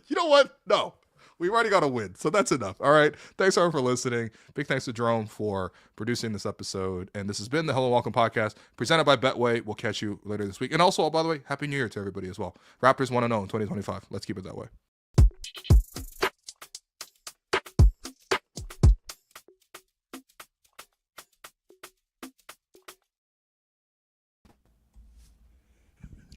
you know what? No, we've already got a win. So that's enough. All right. Thanks everyone for listening. Big thanks to Jerome for producing this episode. And this has been the Hello and Welcome podcast presented by Betway. We'll catch you later this week. And also, by the way, Happy New Year to everybody as well. Raptors 1-0 in 2025. Let's keep it that way.